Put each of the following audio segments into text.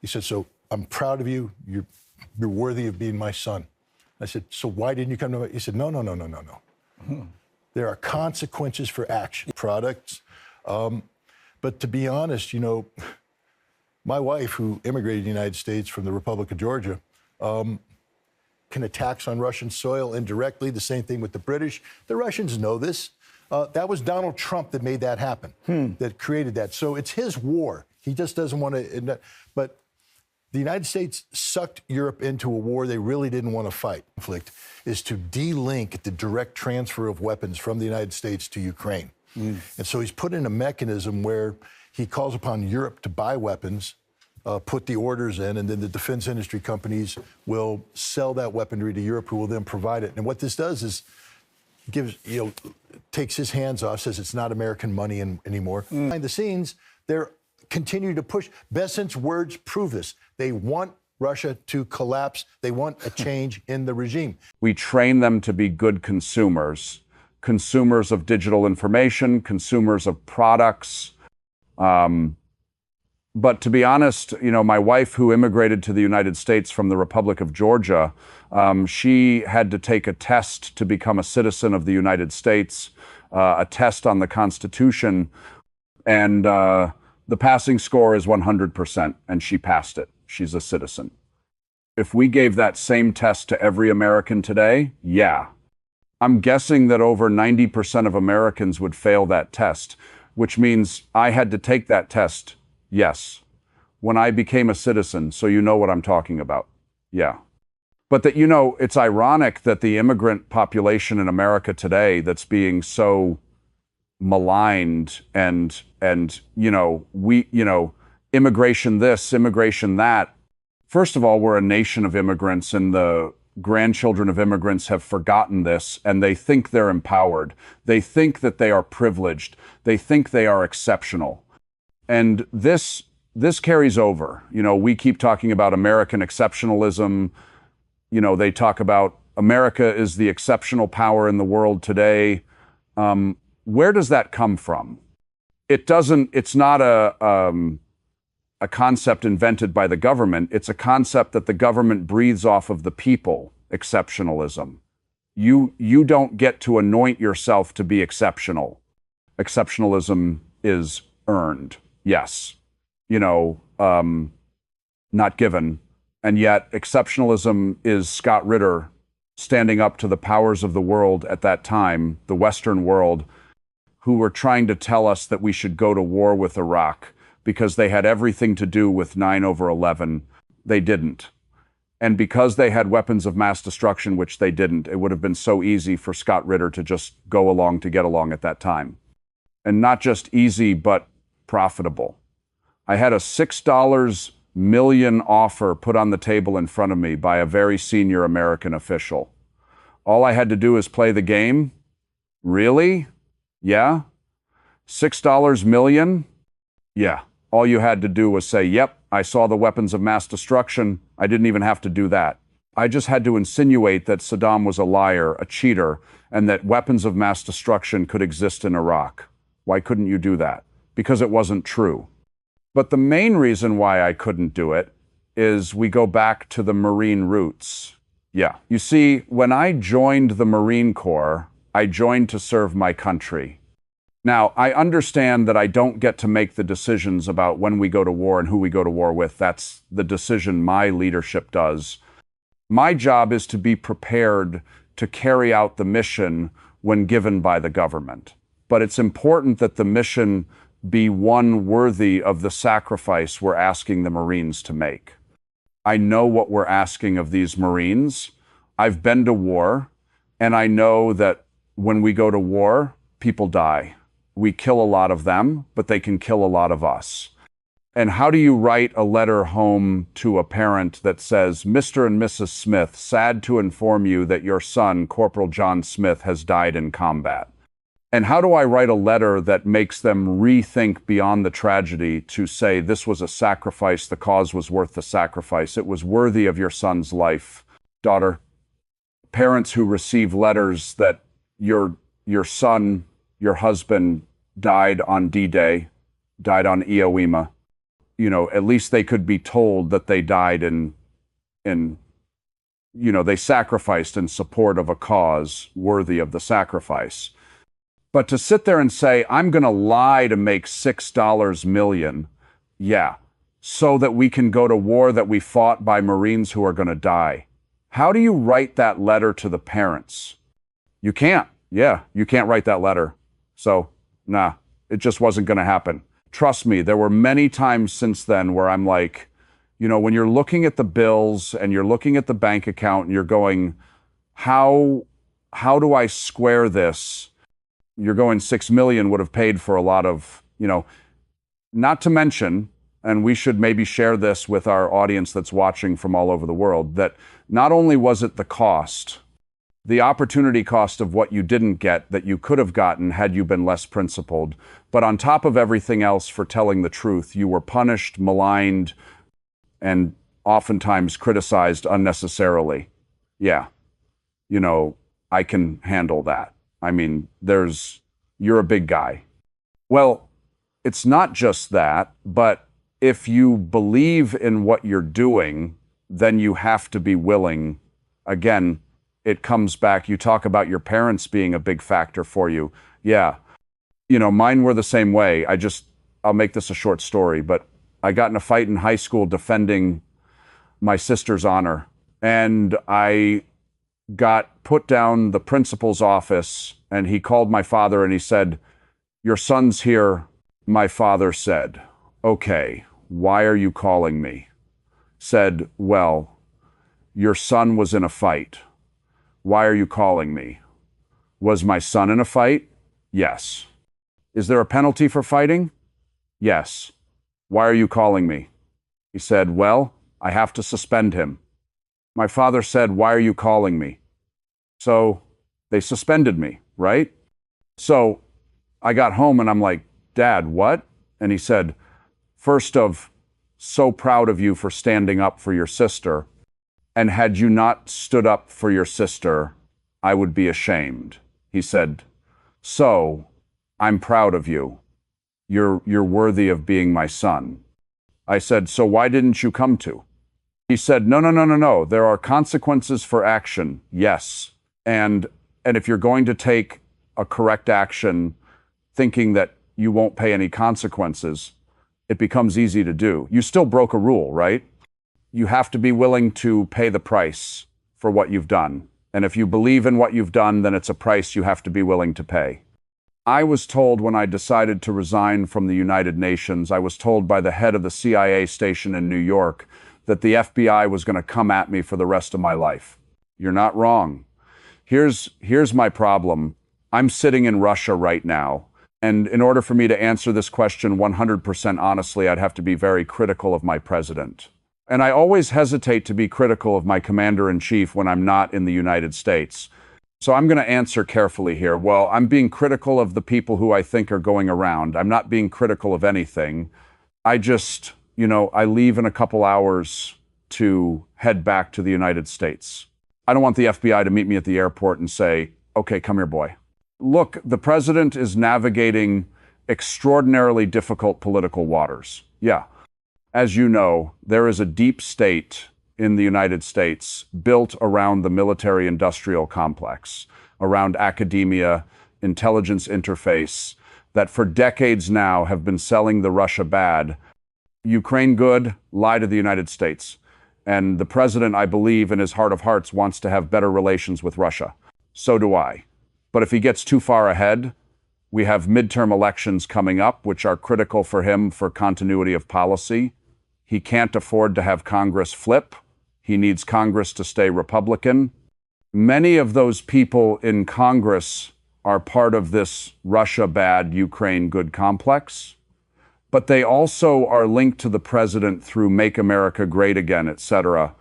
He said, so I'm proud of you. You're worthy of being my son. I said, so why didn't you come to me? He said, no. There are consequences for action. Products. But to be honest, my wife, who immigrated to the United States from the Republic of Georgia, can attacks on Russian soil indirectly. The same thing with the British. The Russians know this. That was Donald Trump that made that happen, that created that. So it's his war. He just doesn't want to. But the United States sucked Europe into a war they really didn't want to fight. Conflict is to de-link the direct transfer of weapons from the United States to Ukraine. And so he's put in a mechanism where he calls upon Europe to buy weapons, put the orders in, and then the defense industry companies will sell that weaponry to Europe, who will then provide it. And what this does is takes his hands off, says it's not American money anymore. Behind the scenes, they're continuing to push. Bessent's words prove this. They want Russia to collapse. They want a change in the regime. We train them to be good consumers of digital information, consumers of products. But to be honest, my wife, who immigrated to the United States from the Republic of Georgia, she had to take a test to become a citizen of the United States, a test on the Constitution, and the passing score is 100%, and she passed it. She's a citizen. If we gave that same test to every American today, yeah. I'm guessing that over 90% of Americans would fail that test, which means I had to take that test, yes, when I became a citizen, so you know what I'm talking about. Yeah. But that, it's ironic that the immigrant population in America today that's being so maligned and immigration this, immigration that. First of all, we're a nation of immigrants, and the grandchildren of immigrants have forgotten this, and they think they're empowered. They think that they are privileged. They think they are exceptional. And this carries over. We keep talking about American exceptionalism. They talk about America is the exceptional power in the world today. Where does that come from? It's not a concept invented by the government. It's a concept that the government breathes off of the people, exceptionalism. You don't get to anoint yourself to be exceptional. Exceptionalism is earned, yes. Not given. And yet exceptionalism is Scott Ritter standing up to the powers of the world at that time, the Western world, who were trying to tell us that we should go to war with Iraq because they had everything to do with 9/11. They didn't. And because they had weapons of mass destruction, which they didn't, it would have been so easy for Scott Ritter to just go along to get along at that time. And not just easy, but profitable. I had a $6 million offer put on the table in front of me by a very senior American official. All I had to do is play the game. Really? Yeah? $6 million? Yeah. All you had to do was say, yep, I saw the weapons of mass destruction. I didn't even have to do that. I just had to insinuate that Saddam was a liar, a cheater, and that weapons of mass destruction could exist in Iraq. Why couldn't you do that? Because it wasn't true. But the main reason why I couldn't do it is we go back to the Marine roots. Yeah. You see, when I joined the Marine Corps, I joined to serve my country. Now, I understand that I don't get to make the decisions about when we go to war and who we go to war with. That's the decision my leadership does. My job is to be prepared to carry out the mission when given by the government. But it's important that the mission be one worthy of the sacrifice we're asking the Marines to make. I know what we're asking of these Marines. I've been to war, and I know that when we go to war, people die. We kill a lot of them, but they can kill a lot of us. And how do you write a letter home to a parent that says, Mr. and Mrs. Smith, sad to inform you that your son, Corporal John Smith, has died in combat? And how do I write a letter that makes them rethink beyond the tragedy to say this was a sacrifice, the cause was worth the sacrifice, it was worthy of your son's life, daughter? Parents who receive letters that your son, your husband, died on D-Day, died on Iwo Jima. at least they could be told that they died they sacrificed in support of a cause worthy of the sacrifice. But to sit there and say, I'm going to lie to make $6 million, yeah, so that we can go to war that we fought by Marines who are going to die. How do you write that letter to the parents? You can't. Yeah, you can't write that letter. So, nah, it just wasn't going to happen. Trust me, there were many times since then where I'm like, when you're looking at the bills and you're looking at the bank account and you're going, how do I square this? You're going 6 million would have paid for a lot of, not to mention, and we should maybe share this with our audience that's watching from all over the world, that not only was it the cost, the opportunity cost of what you didn't get that you could have gotten had you been less principled, but on top of everything else for telling the truth, you were punished, maligned, and oftentimes criticized unnecessarily. Yeah, I can handle that. I mean, you're a big guy. Well, it's not just that, but if you believe in what you're doing, then you have to be willing. Again, it comes back. You talk about your parents being a big factor for you. Yeah. Mine were the same way. I'll make this a short story, but I got in a fight in high school defending my sister's honor. And I got put down the principal's office, and he called my father and he said, "Your son's here." My father said, "Okay, why are you calling me?" Said, "Well, your son was in a fight. Why are you calling me?" Was my son in a fight? Yes. Is there a penalty for fighting? Yes. Why are you calling me? He said, "Well, I have to suspend him." My father said, "Why are you calling me?" So they suspended me, right? So I got home and I'm like, "Dad, what?" And he said, "First of, so proud of you for standing up for your sister. And had you not stood up for your sister, I would be ashamed." He said, "So I'm proud of you. You're worthy of being my son." I said, "So why didn't you come to?" He said, No. There are consequences for action. Yes. And if you're going to take a correct action thinking that you won't pay any consequences, it becomes easy to do. You still broke a rule, right? You have to be willing to pay the price for what you've done. And if you believe in what you've done, then it's a price you have to be willing to pay. I was told when I decided to resign from the United Nations, I was told by the head of the CIA station in New York that the FBI was going to come at me for the rest of my life. You're not wrong. Here's my problem. I'm sitting in Russia right now. And in order for me to answer this question 100% honestly, I'd have to be very critical of my president. And I always hesitate to be critical of my commander-in-chief when I'm not in the United States. So I'm going to answer carefully here. Well, I'm being critical of the people who I think are going around. I'm not being critical of anything. I just, I leave in a couple hours to head back to the United States. I don't want the FBI to meet me at the airport and say, "Okay, come here, boy." Look, the president is navigating extraordinarily difficult political waters. Yeah. As you know, there is a deep state in the United States built around the military-industrial complex, around academia, intelligence interface, that for decades now have been selling the Russia bad. Ukraine good, lie to the United States. And the president, I believe, in his heart of hearts, wants to have better relations with Russia. So do I. But if he gets too far ahead, we have midterm elections coming up, which are critical for him for continuity of policy. He can't afford to have Congress flip. He needs Congress to stay Republican. Many of those people in Congress are part of this Russia bad, Ukraine good complex. But they also are linked to the president through Make America Great Again, etc.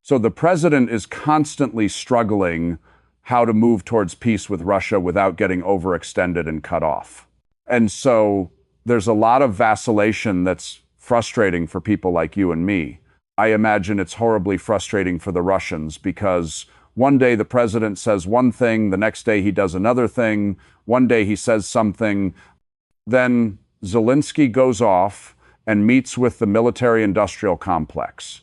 So the president is constantly struggling how to move towards peace with Russia without getting overextended and cut off. And so there's a lot of vacillation that's frustrating for people like you and me. I imagine it's horribly frustrating for the Russians because one day the president says one thing, the next day he does another thing, one day he says something, then Zelensky goes off and meets with the military-industrial complex.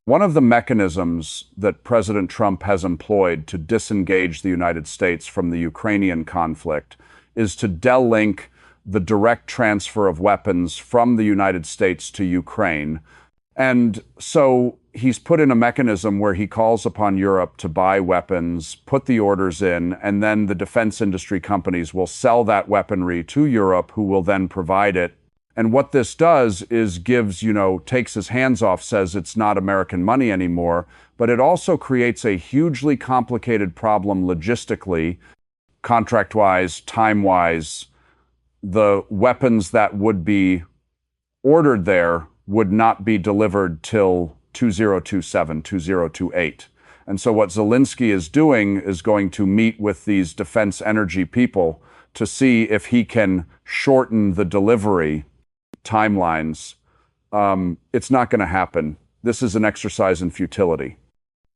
One of the mechanisms that President Trump has employed to disengage the United States from the Ukrainian conflict is to delink the direct transfer of weapons from the United States to Ukraine. And so he's put in a mechanism where he calls upon Europe to buy weapons, put the orders in, and then the defense industry companies will sell that weaponry to Europe, who will then provide it. And what this does is takes his hands off, says it's not American money anymore, but it also creates a hugely complicated problem logistically, contract-wise, time-wise. The weapons that would be ordered there would not be delivered till 2027, 2028. And so what Zelensky is doing is going to meet with these defense energy people to see if he can shorten the delivery timelines. It's not going to happen. This is an exercise in futility.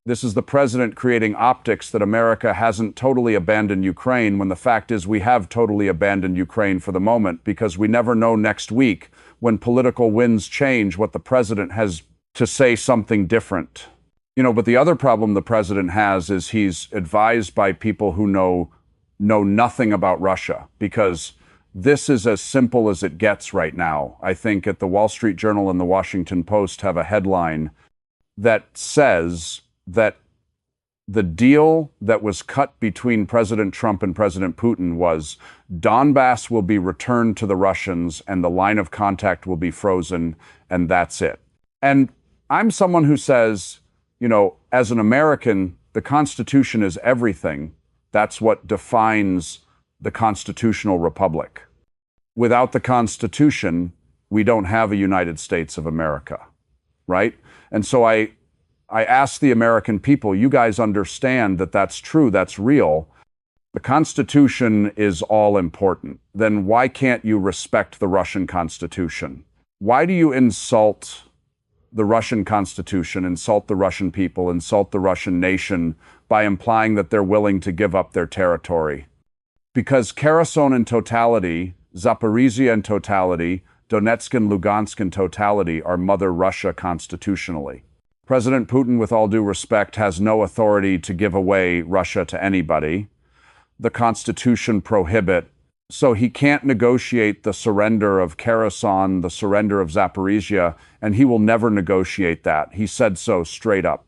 This is the president creating optics that America hasn't totally abandoned Ukraine, when the fact is we have totally abandoned Ukraine for the moment, because we never know next week, when political winds change, what the president has to say something different. But the other problem the president has is he's advised by people who know nothing about Russia, because this is as simple as it gets right now. I think at the Wall Street Journal and the Washington Post have a headline that says that the deal that was cut between President Trump and President Putin was Donbass will be returned to the Russians and the line of contact will be frozen, and that's it. And I'm someone who says, as an American, the Constitution is everything. That's what defines the constitutional republic. Without the Constitution, we don't have a United States of America, right? And so I ask the American people, you guys understand that that's true, that's real. The Constitution is all important. Then why can't you respect the Russian Constitution? Why do you insult the Russian Constitution, insult the Russian people, insult the Russian nation by implying that they're willing to give up their territory? Because Kherson in totality, Zaporizhia in totality, Donetsk and Lugansk in totality are Mother Russia constitutionally. President Putin, with all due respect, has no authority to give away Russia to anybody. The Constitution prohibits. So he can't negotiate the surrender of Kherson, the surrender of Zaporizhia, and he will never negotiate that. He said so straight up.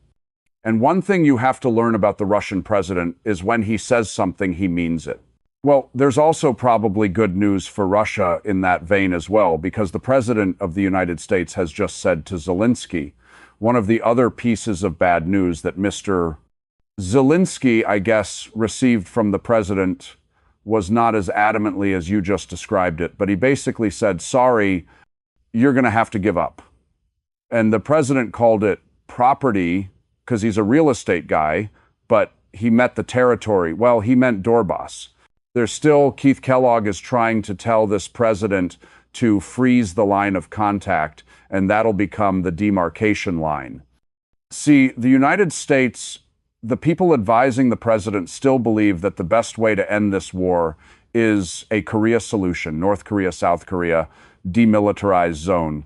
And one thing you have to learn about the Russian president is when he says something, he means it. Well, there's also probably good news for Russia in that vein as well, because the president of the United States has just said to Zelensky, one of the other pieces of bad news that Mr. Zelensky, I guess, received from the president was not as adamantly as you just described it, but he basically said, sorry, you're going to have to give up. And the president called it property because he's a real estate guy, but he meant the territory. Well, he meant Donbass. Keith Kellogg is trying to tell this president to freeze the line of contact, and that'll become the demarcation line. See, the United States, the people advising the president still believe that the best way to end this war is a Korea solution, North Korea, South Korea, demilitarized zone.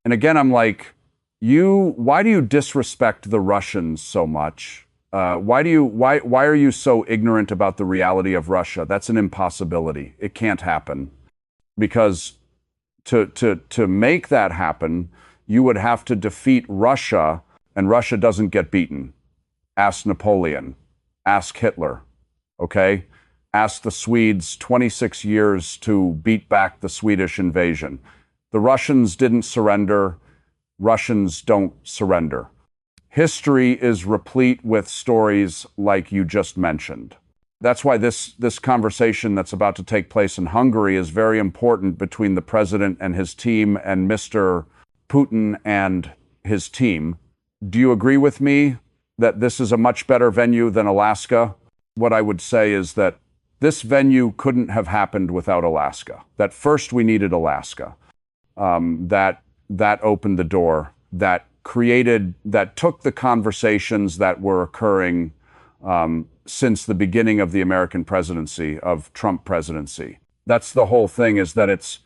And again, I'm like, why do you disrespect the Russians so much? Why are you so ignorant about the reality of Russia? That's an impossibility. It can't happen. Because to make that happen, you would have to defeat Russia, and Russia doesn't get beaten. Ask Napoleon. Ask Hitler. Okay? Ask the Swedes 26 years to beat back the Swedish invasion. The Russians didn't surrender. Russians don't surrender. History is replete with stories like you just mentioned. That's why this conversation that's about to take place in Hungary is very important between the president and his team and Mr. Putin and his team. Do you agree with me that this is a much better venue than Alaska? What I would say is that this venue couldn't have happened without Alaska. That first we needed Alaska. That opened the door, that took the conversations that were occurring since the beginning of the American presidency, of Trump presidency. That's the whole thing, is that it's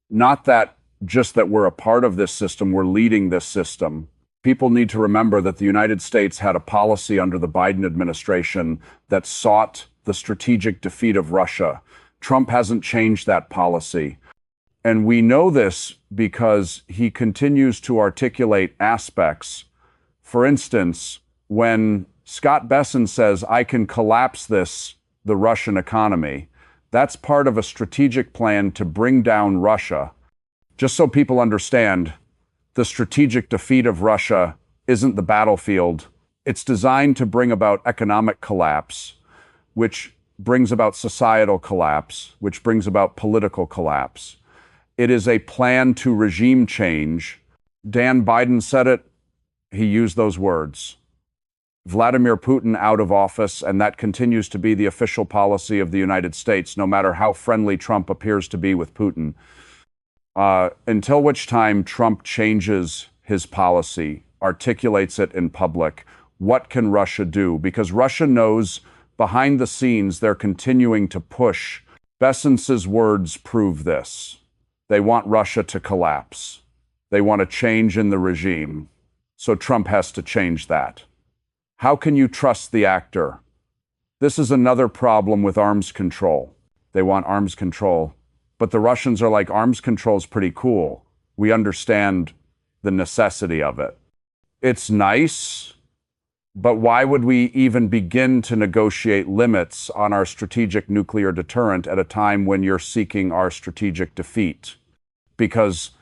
not that just that we're a part of this system, we're leading this system. People need to remember that the United States had a policy under the Biden administration that sought the strategic defeat of Russia. Trump hasn't changed that policy. And we know this because he continues to articulate aspects. For instance, when Scott Bessent says, I can collapse the Russian economy, that's part of a strategic plan to bring down Russia. Just so people understand, the strategic defeat of Russia isn't the battlefield. It's designed to bring about economic collapse, which brings about societal collapse, which brings about political collapse. It is a plan to regime change. Dan Biden said it. He used those words. Vladimir Putin out of office, and that continues to be the official policy of the United States, no matter how friendly Trump appears to be with Putin. Until which time Trump changes his policy, articulates it in public, what can Russia do? Because Russia knows behind the scenes they're continuing to push. Bessent's words prove this. They want Russia to collapse. They want a change in the regime. So Trump has to change that. How can you trust the actor? This is another problem with arms control. They want arms control. But the Russians are like, arms control is pretty cool. We understand the necessity of it. It's nice, but why would we even begin to negotiate limits on our strategic nuclear deterrent at a time when you're seeking our strategic defeat? Because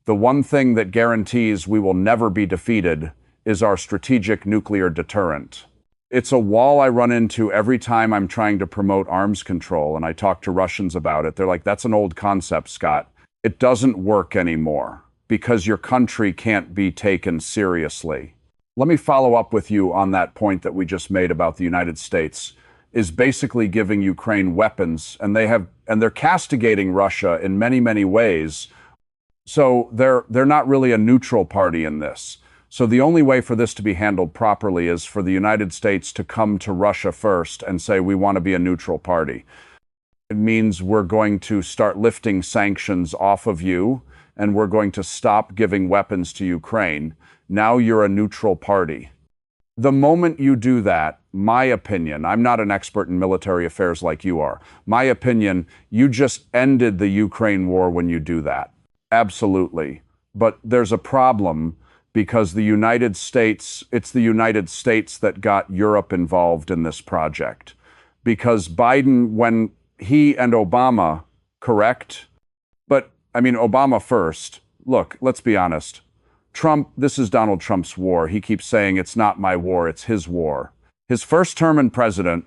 the one thing that guarantees we will never be defeated is our strategic nuclear deterrent. It's a wall I run into every time I'm trying to promote arms control, and I talk to Russians about it. They're like, that's an old concept, Scott. It doesn't work anymore because your country can't be taken seriously. Let me follow up with you on that point that we just made about the United States is basically giving Ukraine weapons, and they're castigating Russia in many, many ways. So they're not really a neutral party in this. So the only way for this to be handled properly is for the United States to come to Russia first and say, we want to be a neutral party. It means we're going to start lifting sanctions off of you, and we're going to stop giving weapons to Ukraine. Now you're a neutral party. The moment you do that, my opinion, I'm not an expert in military affairs like you are. My opinion, you just ended the Ukraine war when you do that. Absolutely. But there's a problem because the United States, it's the United States that got Europe involved in this project. Because Biden, when he and Obama, correct? But, I mean, Obama first. Look, let's be honest. Trump, this is Donald Trump's war. He keeps saying it's not my war, it's his war. His first term in president,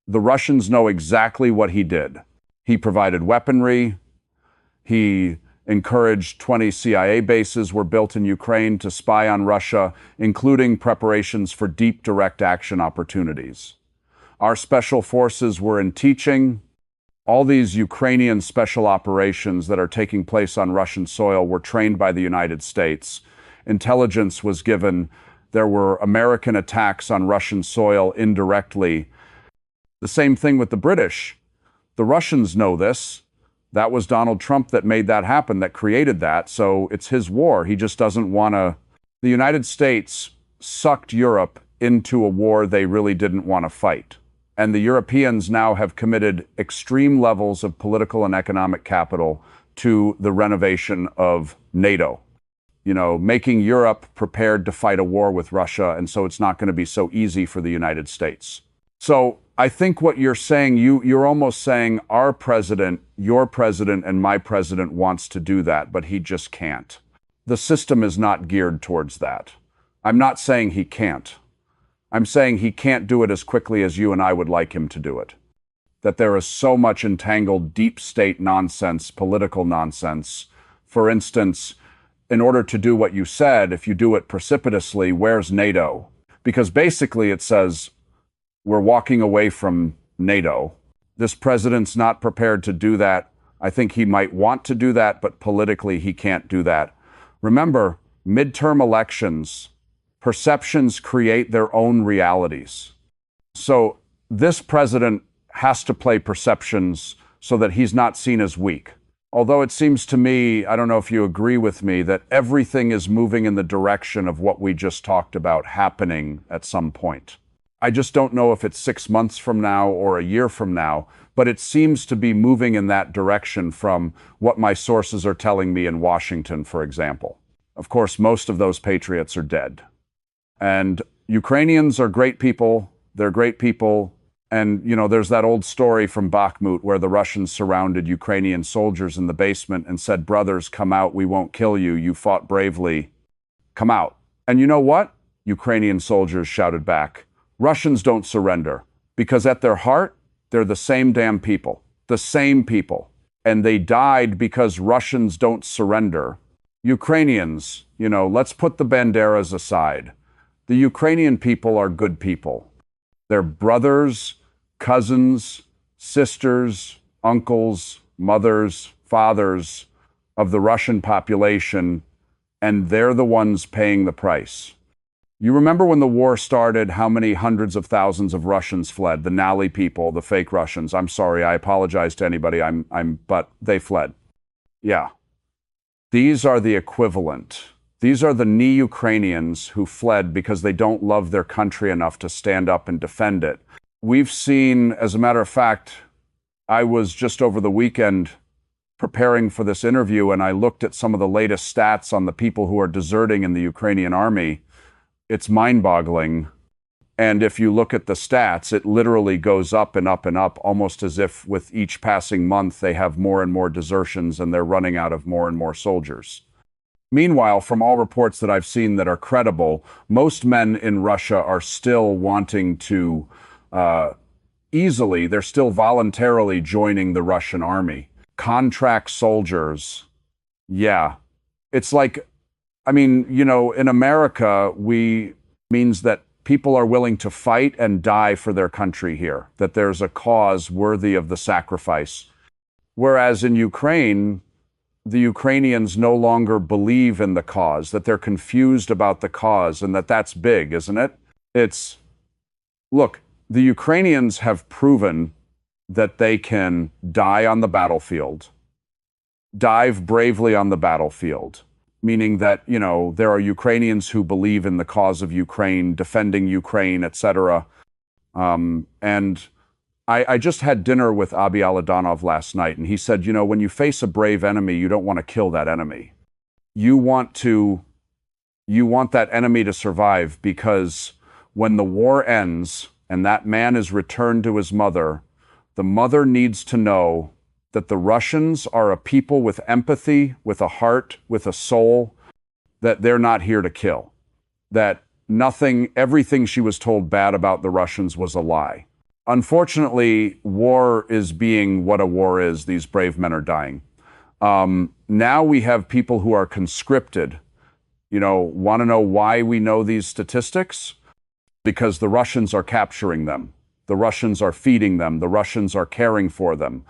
the Russians know exactly what he did. He provided weaponry. He encouraged 20 CIA bases were built in Ukraine to spy on Russia, including preparations for deep direct action opportunities. Our special forces were in teaching. All these Ukrainian special operations that are taking place on Russian soil were trained by the United States. Intelligence was given. There were American attacks on Russian soil indirectly. The same thing with the British. The Russians know this. That was Donald Trump that made that happen, that created that. So it's his war. He just doesn't want to. The United States sucked Europe into a war they really didn't want to fight. And the Europeans now have committed extreme levels of political and economic capital to the renovation of NATO. You know, making Europe prepared to fight a war with Russia, and so it's not going to be so easy for the United States. So I think what you're saying, you're almost saying our president, your president, and my president wants to do that, but he just can't. The system is not geared towards that. I'm not saying he can't. I'm saying he can't do it as quickly as you and I would like him to do it. That there is so much entangled deep state nonsense, political nonsense. For instance, in order to do what you said, if you do it precipitously, where's NATO? Because basically it says, we're walking away from NATO. This president's not prepared to do that. I think he might want to do that, but politically he can't do that. Remember, midterm elections, perceptions create their own realities. So this president has to play perceptions so that he's not seen as weak. Although it seems to me, I don't know if you agree with me, that everything is moving in the direction of what we just talked about happening at some point. I just don't know if it's 6 months from now or a year from now, but it seems to be moving in that direction from what my sources are telling me in Washington, for example. Of course, most of those patriots are dead. And Ukrainians are great people. They're great people. And, there's that old story from Bakhmut where the Russians surrounded Ukrainian soldiers in the basement and said, "Brothers, come out. We won't kill you. You fought bravely. Come out." And you know what? Ukrainian soldiers shouted back, "Russians don't surrender, because at their heart, they're the same damn people. The same people. And they died because Russians don't surrender." Ukrainians, let's put the banderas aside. The Ukrainian people are good people. They're brothers, cousins, sisters, uncles, mothers, fathers of the Russian population, and they're the ones paying the price. You remember when the war started, how many hundreds of thousands of Russians fled? The Nally people, the fake Russians. I'm sorry, I apologize to anybody, but they fled. Yeah. These are the equivalent. These are the Ukrainians who fled because they don't love their country enough to stand up and defend it. We've seen, as a matter of fact, I was just over the weekend preparing for this interview, and I looked at some of the latest stats on the people who are deserting in the Ukrainian army. It's mind-boggling. And if you look at the stats, it literally goes up and up and up, almost as if with each passing month they have more and more desertions and they're running out of more and more soldiers. Meanwhile, from all reports that I've seen that are credible, most men in Russia are still wanting to they're still voluntarily joining the Russian army. Contract soldiers, yeah. It's like, in America, means that people are willing to fight and die for their country here, that there's a cause worthy of the sacrifice. Whereas in Ukraine, the Ukrainians no longer believe in the cause, that they're confused about the cause, and that's big, isn't it? Look, the Ukrainians have proven that they can die on the battlefield, dive bravely on the battlefield, meaning that, there are Ukrainians who believe in the cause of Ukraine, defending Ukraine, etc. And I just had dinner with Abi Aladanov last night, and he said, when you face a brave enemy, you don't want to kill that enemy. You want that enemy to survive, because when the war ends and that man is returned to his mother, the mother needs to know that the Russians are a people with empathy, with a heart, with a soul, that they're not here to kill. That everything she was told bad about the Russians was a lie. Unfortunately, war is being what a war is. These brave men are dying. Now we have people who are conscripted. Want to know why we know these statistics? Because the Russians are capturing them. The Russians are feeding them. The Russians are caring for them.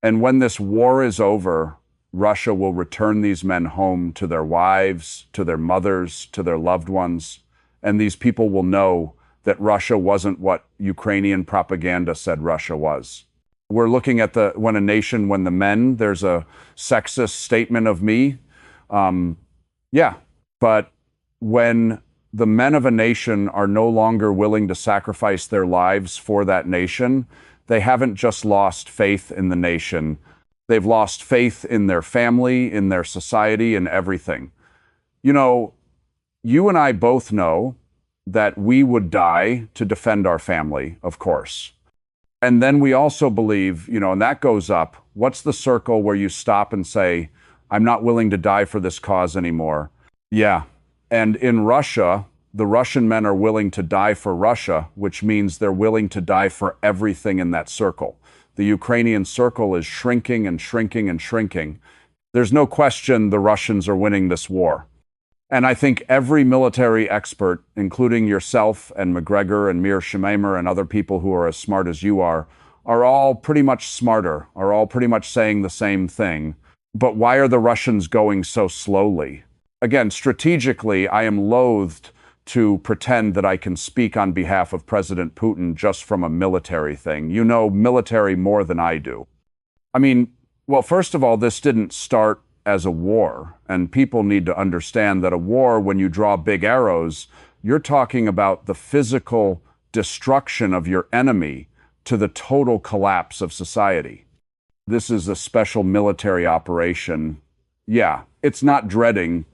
And when this war is over, Russia will return these men home to their wives, to their mothers, to their loved ones. And these people will know that Russia wasn't what Ukrainian propaganda said Russia was. We're looking at when the men, there's a sexist statement of me. But when the men of a nation are no longer willing to sacrifice their lives for that nation, they haven't just lost faith in the nation. They've lost faith in their family, in their society, in everything. You and I both know that we would die to defend our family, of course. And then we also believe, and that goes up. What's the circle where you stop and say, I'm not willing to die for this cause anymore? Yeah. And in Russia, the Russian men are willing to die for Russia, which means they're willing to die for everything in that circle. The Ukrainian circle is shrinking and shrinking and shrinking. There's no question the Russians are winning this war. And I think every military expert, including yourself and McGregor and Mir Shemaimer and other people who are as smart as you are all pretty much smarter, are all pretty much saying the same thing. But why are the Russians going so slowly? Again, strategically, I am loathed to pretend that I can speak on behalf of President Putin just from a military thing. You know military more than I do. Well, first of all, this didn't start as a war, and people need to understand that a war, when you draw big arrows, you're talking about the physical destruction of your enemy to the total collapse of society. This is a special military operation. Yeah, it's not dreading